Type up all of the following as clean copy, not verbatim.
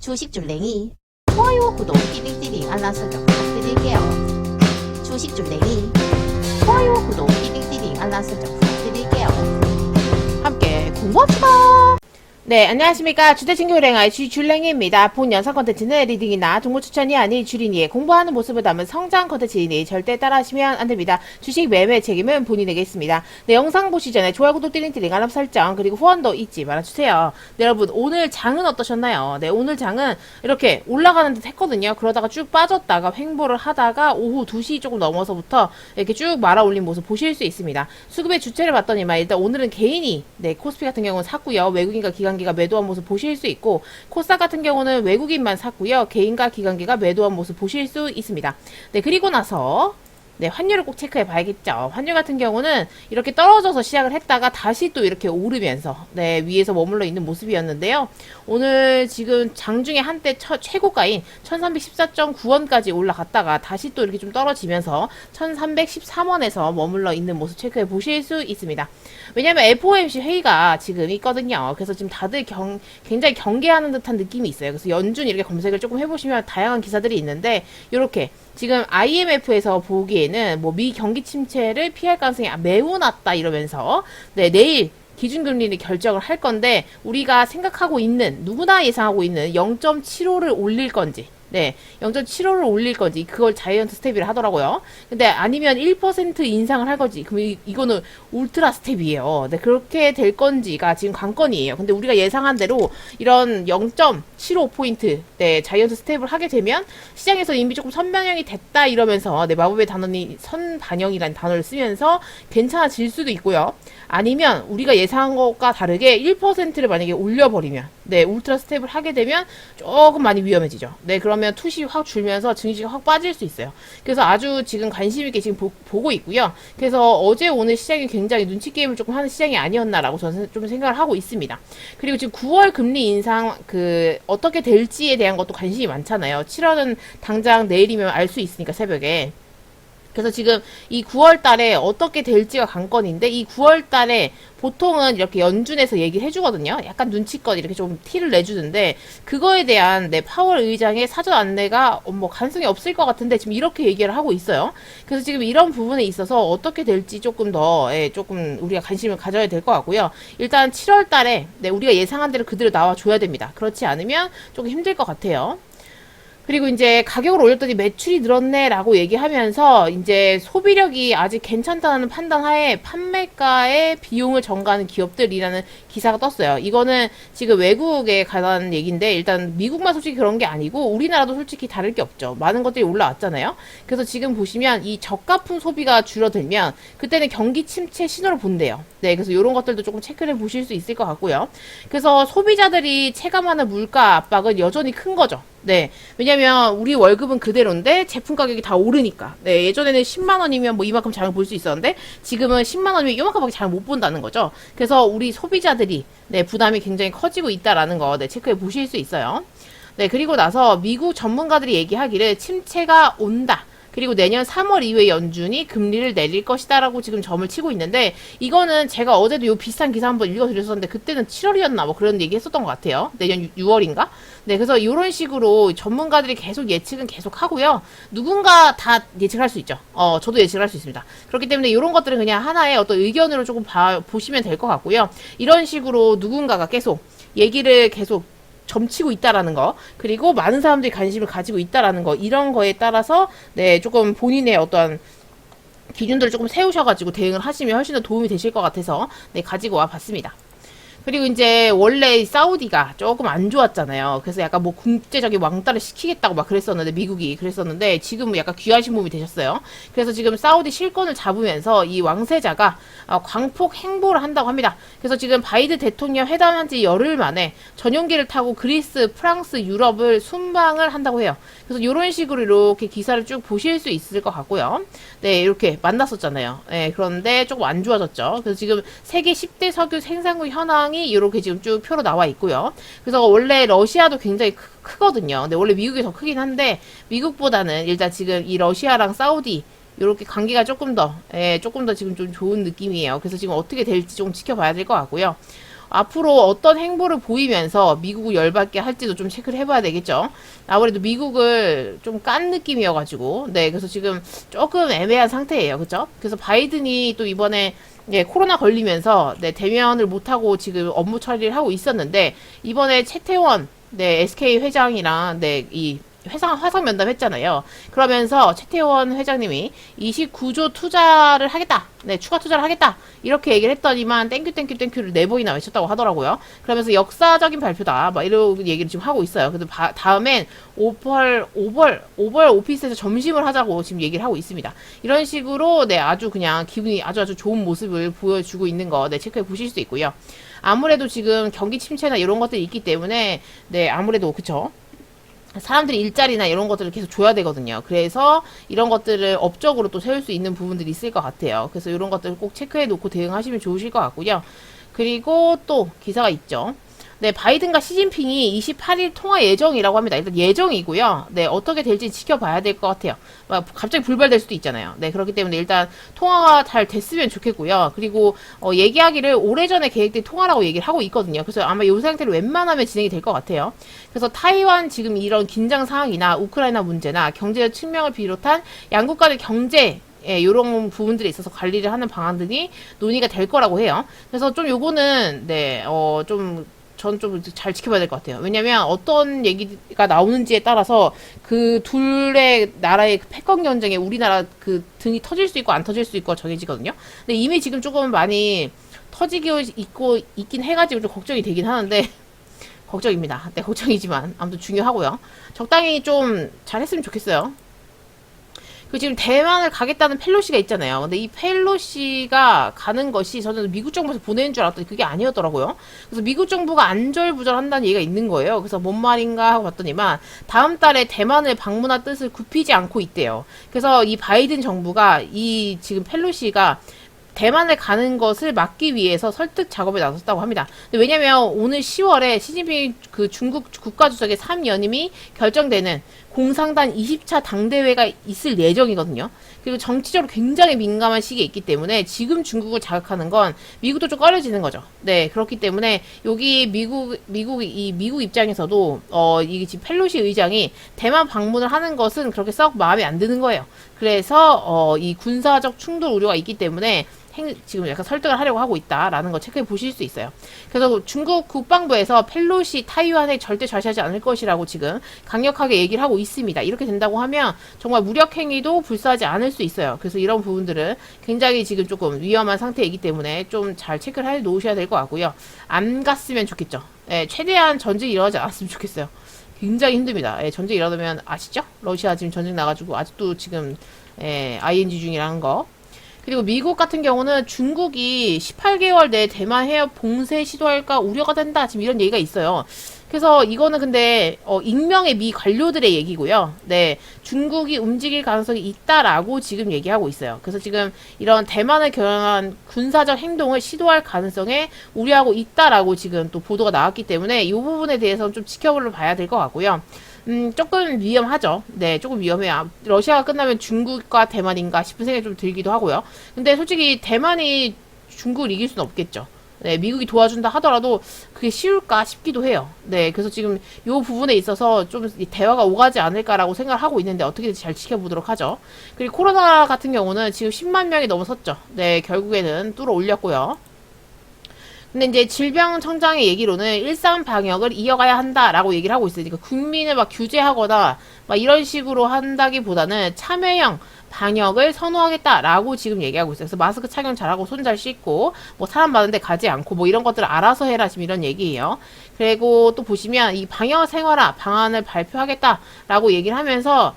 주식줄랭이 좋아요, 구독, 띠링띠링 알람 설정 부탁드릴게요. 주식줄랭이 좋아요, 구독, 띠링띠링 알람 설정 부탁드릴게요. 함께 공부합시다. 네, 안녕하십니까. 주택신규일행아의 주줄랭이입니다. 본 영상 컨텐츠는 리딩이나 정보 추천이 아닌 주린이의 공부하는 모습을 담은 성장 컨텐츠이니 절대 따라하시면 안됩니다. 주식 매매 책임은 본인에게 있습니다. 네, 영상 보시기 전에 좋아요, 구독, 띠링띠링, 알람 설정, 그리고 후원도 잊지 말아주세요. 네, 여러분, 오늘 장은 어떠셨나요? 네, 오늘 장은 이렇게 올라가는 듯 했거든요. 그러다가 쭉 빠졌다가 횡보를 하다가 오후 2시 조금 넘어서부터 이렇게 쭉 말아 올린 모습 보실 수 있습니다. 수급의 주체를 봤더니만 일단 오늘은 개인이, 네, 코스피 같은 경우는 샀고요. 외국인과 기관기가 매도한 모습 보실 수 있고, 코스닥 같은 경우는 외국인만 샀고요. 개인과 기관기가 매도한 모습 보실 수 있습니다. 네, 그리고 나서 네, 환율을 꼭 체크해 봐야겠죠. 환율 같은 경우는 이렇게 떨어져서 시작을 했다가 다시 또 이렇게 오르면서 네, 위에서 머물러 있는 모습이었는데요. 오늘 지금 장중에 한때 최고가인 1314.9원까지 올라갔다가 다시 또 이렇게 좀 떨어지면서 1313원에서 머물러 있는 모습 체크해 보실 수 있습니다. 왜냐면 FOMC 회의가 지금 있거든요. 그래서 지금 다들 굉장히 경계하는 듯한 느낌이 있어요. 그래서 연준 이렇게 검색을 조금 해보시면 다양한 기사들이 있는데, 이렇게 지금 IMF에서 보기에는 뭐 미 경기 침체를 피할 가능성이 매우 낮다 이러면서 네, 내일 기준금리를 결정을 할 건데, 우리가 생각하고 있는, 누구나 예상하고 있는 0.75를 올릴 건지, 네, 0.75를 올릴 건지, 그걸 자이언트 스텝이라 하더라고요. 근데 아니면 1% 인상을 할 건지, 그럼 이거는 울트라 스텝이에요. 네, 그렇게 될 건지가 지금 관건이에요. 근데 우리가 예상한 대로 이런 0.75포인트, 네, 자이언트 스텝을 하게 되면 시장에서 이미 조금 선반영이 됐다 이러면서, 네, 마법의 단어니 선반영이라는 단어를 쓰면서 괜찮아질 수도 있고요. 아니면 우리가 예상한 것과 다르게 1%를 만약에 올려버리면, 네, 울트라 스텝을 하게 되면 조금 많이 위험해지죠. 네, 그러면 투시 확 줄면서 증시가 확 빠질 수 있어요. 그래서 아주 지금 관심 있게 지금 보고 있고요. 그래서 어제 오늘 시장이 굉장히 눈치 게임을 조금 하는 시장이 아니었나라고 저는 좀 생각을 하고 있습니다. 그리고 지금 9월 금리 인상 어떻게 될지에 대한 것도 관심이 많잖아요. 7월은 당장 내일이면 알 수 있으니까, 새벽에. 그래서 지금 이 9월 달에 어떻게 될지가 관건인데, 이 9월 달에 보통은 이렇게 연준에서 얘기를 해주거든요. 약간 눈치껏 이렇게 좀 티를 내주는데, 그거에 대한 파월 의장의 사전 안내가 뭐 가능성이 없을 것 같은데 지금 이렇게 얘기를 하고 있어요. 그래서 지금 이런 부분에 있어서 어떻게 될지 조금 더 조금 우리가 관심을 가져야 될 것 같고요. 일단 7월 달에 우리가 예상한 대로 그대로 나와줘야 됩니다. 그렇지 않으면 조금 힘들 것 같아요. 그리고 이제 가격을 올렸더니 매출이 늘었네라고 얘기하면서 이제 소비력이 아직 괜찮다는 판단하에 판매가의 비용을 전가하는 기업들이라는 기사가 떴어요. 이거는 지금 외국에 관한 얘기인데, 일단 미국만 솔직히 그런 게 아니고 우리나라도 솔직히 다를 게 없죠. 많은 것들이 올라왔잖아요. 그래서 지금 보시면 이 저가품 소비가 줄어들면 그때는 경기 침체 신호를 본대요. 네, 그래서 이런 것들도 조금 체크를 보실 수 있을 것 같고요. 그래서 소비자들이 체감하는 물가 압박은 여전히 큰 거죠. 네, 왜냐면 우리 월급은 그대로인데 제품 가격이 다 오르니까. 네, 예전에는 10만원이면 뭐 이만큼 장을 볼 수 있었는데 지금은 10만원이면 이만큼밖에 장을 못 본다는 거죠. 그래서 우리 소비자들이 부담이 굉장히 커지고 있다라는 거 체크해 보실 수 있어요. 네, 그리고 나서 미국 전문가들이 얘기하기를 침체가 온다. 그리고 내년 3월 이후에 연준이 금리를 내릴 것이다 라고 지금 점을 치고 있는데, 이거는 제가 어제도 요 비슷한 기사 한번 읽어드렸었는데 그때는 7월이었나 뭐 그런 얘기 했었던 것 같아요. 내년 6월인가? 네, 그래서 이런 식으로 전문가들이 계속 예측은 계속 하고요. 누군가 다 예측할 수 있죠. 저도 예측할 수 있습니다. 그렇기 때문에 이런 것들은 그냥 하나의 어떤 의견으로 조금 보시면 될 것 같고요. 이런 식으로 누군가가 계속 얘기를 계속 점치고 있다라는 거, 그리고 많은 사람들이 관심을 가지고 있다라는 거, 이런 거에 따라서 조금 본인의 어떤 기준들을 조금 세우셔가지고 대응을 하시면 훨씬 더 도움이 되실 것 같아서 가지고 와 봤습니다. 그리고 이제 원래 사우디가 조금 안 좋았잖아요. 그래서 약간 뭐 국제적인 왕따를 시키겠다고 막 그랬었는데, 미국이 그랬었는데 지금은 약간 귀하신 몸이 되셨어요. 그래서 지금 사우디 실권을 잡으면서 이 왕세자가 광폭 행보를 한다고 합니다. 그래서 지금 바이든 대통령 회담한 지 열흘 만에 전용기를 타고 그리스, 프랑스, 유럽을 순방을 한다고 해요. 그래서 이런 식으로 이렇게 기사를 쭉 보실 수 있을 것 같고요. 네, 이렇게 만났었잖아요. 네, 그런데 조금 안 좋아졌죠. 그래서 지금 세계 10대 석유 생산국 현황이 이렇게 지금 쭉 표로 나와 있고요. 그래서 원래 러시아도 굉장히 크거든요. 근데 원래 미국이 더 크긴 한데, 미국보다는 일단 지금 이 러시아랑 사우디 요렇게 관계가 조금 더 지금 좀 좋은 느낌이에요. 그래서 지금 어떻게 될지 좀 지켜봐야 될 것 같고요. 앞으로 어떤 행보를 보이면서 미국을 열받게 할지도 좀 체크를 해봐야 되겠죠. 아무래도 미국을 좀 깐 느낌이어가지고, 네, 그래서 지금 조금 애매한 상태예요. 그죠? 그래서 바이든이 또 이번에 예, 코로나 걸리면서 네, 대면을 못하고 지금 업무 처리를 하고 있었는데 이번에 최태원 네, SK 회장이랑 네, 이 화상 면담 했잖아요. 그러면서 최태원 회장님이 29조 투자를 하겠다. 네, 추가 투자를 하겠다. 이렇게 얘기를 했더니만 땡큐를 4번이나 외쳤다고 하더라고요. 그러면서 역사적인 발표다. 막 이런 얘기를 지금 하고 있어요. 그래서 다음엔 오벌 오피스에서 점심을 하자고 지금 얘기를 하고 있습니다. 이런 식으로 네, 아주 그냥 기분이 아주 좋은 모습을 보여주고 있는 거 네, 체크해 보실 수 있고요. 아무래도 지금 경기 침체나 이런 것들이 있기 때문에 네, 아무래도 그쵸. 사람들이 일자리나 이런 것들을 계속 줘야 되거든요. 그래서 이런 것들을 업적으로 또 세울 수 있는 부분들이 있을 것 같아요. 그래서 이런 것들을 꼭 체크해 놓고 대응하시면 좋으실 것 같고요. 그리고 또 기사가 있죠. 네, 바이든과 시진핑이 28일 통화 예정이라고 합니다. 일단 예정이고요. 네, 어떻게 될지 지켜봐야 될 것 같아요. 갑자기 불발될 수도 있잖아요. 네, 그렇기 때문에 일단 통화가 잘 됐으면 좋겠고요. 그리고 얘기하기를 오래전에 계획된 통화라고 얘기를 하고 있거든요. 그래서 아마 이 상태로 웬만하면 진행이 될 것 같아요. 그래서 타이완 지금 이런 긴장 상황이나 우크라이나 문제나 경제 측면을 비롯한 양국 간의 경제 예, 요런 부분들에 있어서 관리를 하는 방안들이 논의가 될 거라고 해요. 그래서 좀 요거는, 네, 전 좀 잘 지켜봐야 될 것 같아요. 왜냐면 어떤 얘기가 나오는지에 따라서 그 둘의 나라의 패권 경쟁에 우리나라 그 등이 터질 수 있고 안 터질 수 있고 정해지거든요. 근데 이미 지금 조금 많이 터지고 있긴 해가지고 좀 걱정이 되긴 하는데, 걱정입니다. 네, 걱정이지만 아무튼 중요하고요. 적당히 좀 잘했으면 좋겠어요. 그 지금 대만을 가겠다는 펠로시가 있잖아요. 근데 이 펠로시가 가는 것이 저는 미국 정부에서 보내는 줄 알았더니 그게 아니었더라고요. 그래서 미국 정부가 안절부절한다는 얘기가 있는 거예요. 그래서 뭔 말인가 하고 봤더니만 다음 달에 대만을 방문할 뜻을 굽히지 않고 있대요. 그래서 이 바이든 정부가 이 지금 펠로시가 대만을 가는 것을 막기 위해서 설득 작업에 나섰다고 합니다. 근데 왜냐면 오늘 10월에 시진핑 그 중국 국가주석의 3연임이 결정되는 공상단 20차 당대회가 있을 예정이거든요. 그리고 정치적으로 굉장히 민감한 시기에 있기 때문에 지금 중국을 자극하는 건 미국도 좀 꺼려지는 거죠. 네, 그렇기 때문에 여기 미국 입장에서도 이게 지금 펠로시 의장이 대만 방문을 하는 것은 그렇게 썩 마음에 안 드는 거예요. 그래서 이 군사적 충돌 우려가 있기 때문에 지금 약간 설득을 하려고 하고 있다라는 거 체크해 보실 수 있어요. 그래서 중국 국방부에서 펠로시 타이완에 절대 좌시하지 않을 것이라고 지금 강력하게 얘기를 하고 있습니다. 이렇게 된다고 하면 정말 무력행위도 불사하지 않을 수 있어요. 그래서 이런 부분들은 굉장히 지금 조금 위험한 상태이기 때문에 좀 잘 체크를 해 놓으셔야 될 것 같고요. 안 갔으면 좋겠죠. 예, 최대한 전쟁이 일어나지 않았으면 좋겠어요. 굉장히 힘듭니다. 예, 전쟁이 일어나면 아시죠? 러시아 지금 전쟁 나가지고 아직도 지금 ING 중이라는 거. 그리고 미국 같은 경우는 중국이 18개월 내에 대만 해협 봉쇄 시도할까 우려가 된다. 지금 이런 얘기가 있어요. 그래서 이거는 근데 익명의 미 관료들의 얘기고요. 네, 중국이 움직일 가능성이 있다라고 지금 얘기하고 있어요. 그래서 지금 이런 대만을 겨냥한 군사적 행동을 시도할 가능성에 우려하고 있다라고 지금 또 보도가 나왔기 때문에 이 부분에 대해서는 좀 지켜봐야 될 것 같고요. 조금 위험하죠. 네, 조금 위험해요. 러시아가 끝나면 중국과 대만인가 싶은 생각이 좀 들기도 하고요. 근데 솔직히 대만이 중국을 이길 수는 없겠죠. 네, 미국이 도와준다 하더라도 그게 쉬울까 싶기도 해요. 네, 그래서 지금 이 부분에 있어서 좀 대화가 오가지 않을까라고 생각을 하고 있는데 어떻게 될지 잘 지켜보도록 하죠. 그리고 코로나 같은 경우는 지금 10만 명이 넘어섰죠. 네, 결국에는 뚫어 올렸고요. 근데 이제 질병청장의 얘기로는 일상 방역을 이어가야 한다라고 얘기를 하고 있으니까 국민을 막 규제하거나 막 이런 식으로 한다기보다는 참여형 방역을 선호하겠다라고 지금 얘기하고 있어요. 그래서 마스크 착용 잘하고 손 잘 씻고 뭐 사람 많은데 가지 않고 뭐 이런 것들을 알아서 해라 지금 이런 얘기예요. 그리고 또 보시면 이 방역 생활화 방안을 발표하겠다라고 얘기를 하면서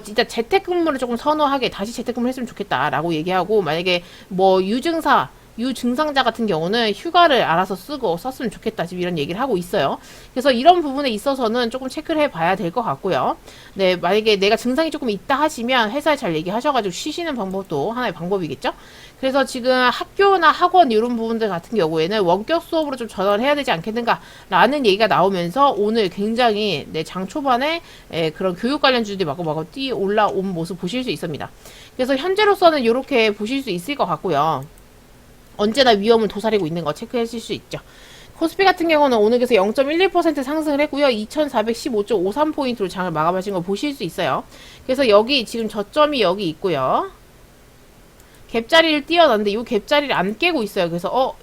진짜 재택근무를 조금 선호하게 다시 재택근무를 했으면 좋겠다라고 얘기하고 만약에 뭐 유증상자 같은 경우는 휴가를 알아서 썼으면 좋겠다. 지금 이런 얘기를 하고 있어요. 그래서 이런 부분에 있어서는 조금 체크를 해봐야 될 것 같고요. 네, 만약에 내가 증상이 조금 있다 하시면 회사에 잘 얘기하셔가지고 쉬시는 방법도 하나의 방법이겠죠? 그래서 지금 학교나 학원 이런 부분들 같은 경우에는 원격 수업으로 좀 전환을 해야 되지 않겠는가 라는 얘기가 나오면서 오늘 굉장히 장 초반에 그런 교육 관련 주들이 마구마구 올라온 모습 보실 수 있습니다. 그래서 현재로서는 이렇게 보실 수 있을 것 같고요. 언제나 위험을 도사리고 있는 거 체크하실 수 있죠. 코스피 같은 경우는 오늘 그래서 0.11% 상승을 했고요. 2415.53포인트로 장을 마감하신 거 보실 수 있어요. 그래서 여기 지금 저점이 여기 있고요. 갭자리를 띄어놨는데 이 갭자리를 안 깨고 있어요. 그래서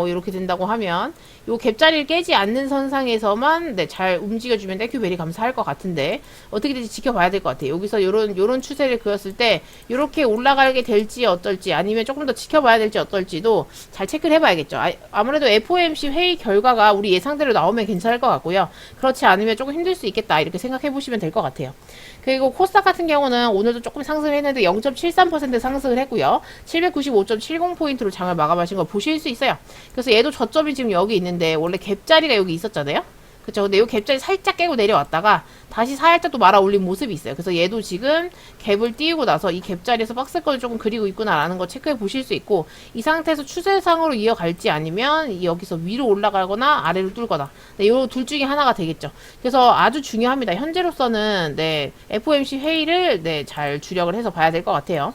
이렇게 된다고 하면 이 갭자리를 깨지 않는 선상에서만 네, 잘 움직여주면 땡큐베리 감사할 것 같은데 어떻게 될지 지켜봐야 될 것 같아요. 여기서 요런 추세를 그렸을 때 이렇게 올라가게 될지 어떨지 아니면 조금 더 지켜봐야 될지 어떨지도 잘 체크를 해봐야겠죠. 아무래도 FOMC 회의 결과가 우리 예상대로 나오면 괜찮을 것 같고요. 그렇지 않으면 조금 힘들 수 있겠다 이렇게 생각해 보시면 될 것 같아요. 그리고 코스닥 같은 경우는 오늘도 조금 상승을 했는데 0.73% 상승을 했고요. 795.70포인트로 장을 마감하신 거 보실 수 있어요. 그래서 얘도 저점이 지금 여기 있는데 원래 갭자리가 여기 있었잖아요. 그쵸? 근데 이 갭자리 살짝 깨고 내려왔다가 다시 살짝 또 말아 올린 모습이 있어요. 그래서 얘도 지금 갭을 띄우고 나서 이 갭자리에서 박스권을 조금 그리고 있구나라는 거 체크해 보실 수 있고 이 상태에서 추세상으로 이어갈지 아니면 여기서 위로 올라가거나 아래로 뚫거나 네, 요 둘 중에 하나가 되겠죠. 그래서 아주 중요합니다. 현재로서는 네, FOMC 회의를 네, 잘 주력을 해서 봐야 될 것 같아요.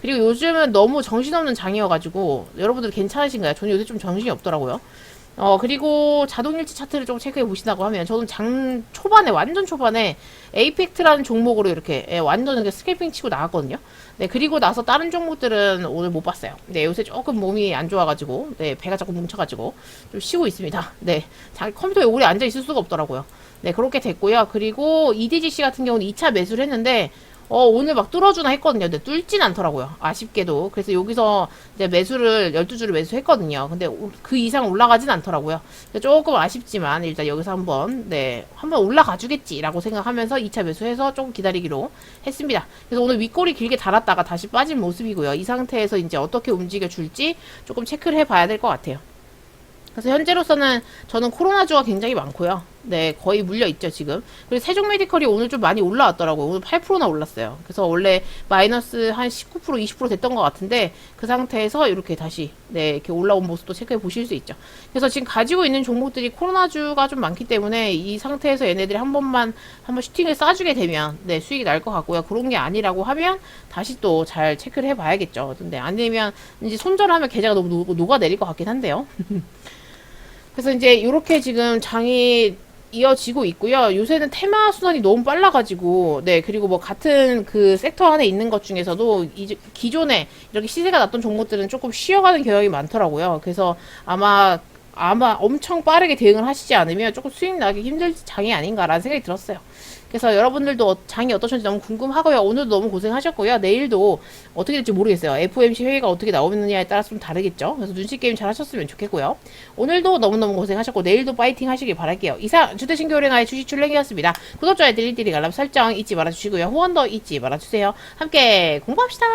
그리고 요즘은 너무 정신없는 장이어가지고 여러분들 괜찮으신가요? 저는 요새 좀 정신이 없더라고요. 그리고 자동일치 차트를 좀 체크해 보신다고 하면 저는 장 초반에 완전 초반에 에이펙트라는 종목으로 이렇게 완전 이렇게 스케이핑 치고 나갔거든요. 네, 그리고 나서 다른 종목들은 오늘 못 봤어요. 네, 요새 조금 몸이 안 좋아가지고 네, 배가 자꾸 뭉쳐가지고 좀 쉬고 있습니다. 네, 컴퓨터에 오래 앉아 있을 수가 없더라고요. 네, 그렇게 됐고요. 그리고 EDGC 같은 경우는 2차 매수를 했는데 오늘 막 뚫어주나 했거든요. 근데 뚫진 않더라고요. 아쉽게도. 그래서 여기서 이제 매수를 12주를 매수했거든요. 근데 그 이상 올라가진 않더라고요. 조금 아쉽지만 일단 여기서 한번 올라가 주겠지라고 생각하면서 2차 매수해서 조금 기다리기로 했습니다. 그래서 오늘 윗꼬리 길게 달았다가 다시 빠진 모습이고요. 이 상태에서 이제 어떻게 움직여 줄지 조금 체크를 해봐야 될 것 같아요. 그래서 현재로서는 저는 코로나주가 굉장히 많고요. 네, 거의 물려있죠, 지금. 그리고 세종메디컬이 오늘 좀 많이 올라왔더라고요. 오늘 8%나 올랐어요. 그래서 원래 마이너스 한 19%, 20% 됐던 것 같은데, 그 상태에서 이렇게 다시, 네, 이렇게 올라온 모습도 체크해 보실 수 있죠. 그래서 지금 가지고 있는 종목들이 코로나주가 좀 많기 때문에, 이 상태에서 얘네들이 한번 슈팅을 쏴주게 되면, 네, 수익이 날 것 같고요. 그런 게 아니라고 하면, 다시 또 잘 체크를 해 봐야겠죠. 근데 아니면, 이제 손절하면 계좌가 너무 녹아내릴 것 같긴 한데요. 그래서 이제 이렇게 지금 장이 이어지고 있고요. 요새는 테마 순환이 너무 빨라가지고, 네, 그리고 뭐 같은 그 섹터 안에 있는 것 중에서도 이제 기존에 이렇게 시세가 났던 종목들은 조금 쉬어가는 경향이 많더라고요. 그래서 아마 엄청 빠르게 대응을 하시지 않으면 조금 수익 나기 힘들 장이 아닌가라는 생각이 들었어요. 그래서 여러분들도 장이 어떠셨는지 너무 궁금하고요. 오늘도 너무 고생하셨고요. 내일도 어떻게 될지 모르겠어요. FOMC 회의가 어떻게 나오느냐에 따라서 좀 다르겠죠. 그래서 눈치 게임 잘 하셨으면 좋겠고요. 오늘도 너무너무 고생하셨고 내일도 파이팅 하시길 바랄게요. 이상 주택신규은행의 주식출랭이었습니다. 구독, 좋아요, 띠리띠리 알람 설정 잊지 말아주시고요. 후원도 잊지 말아주세요. 함께 공부합시다.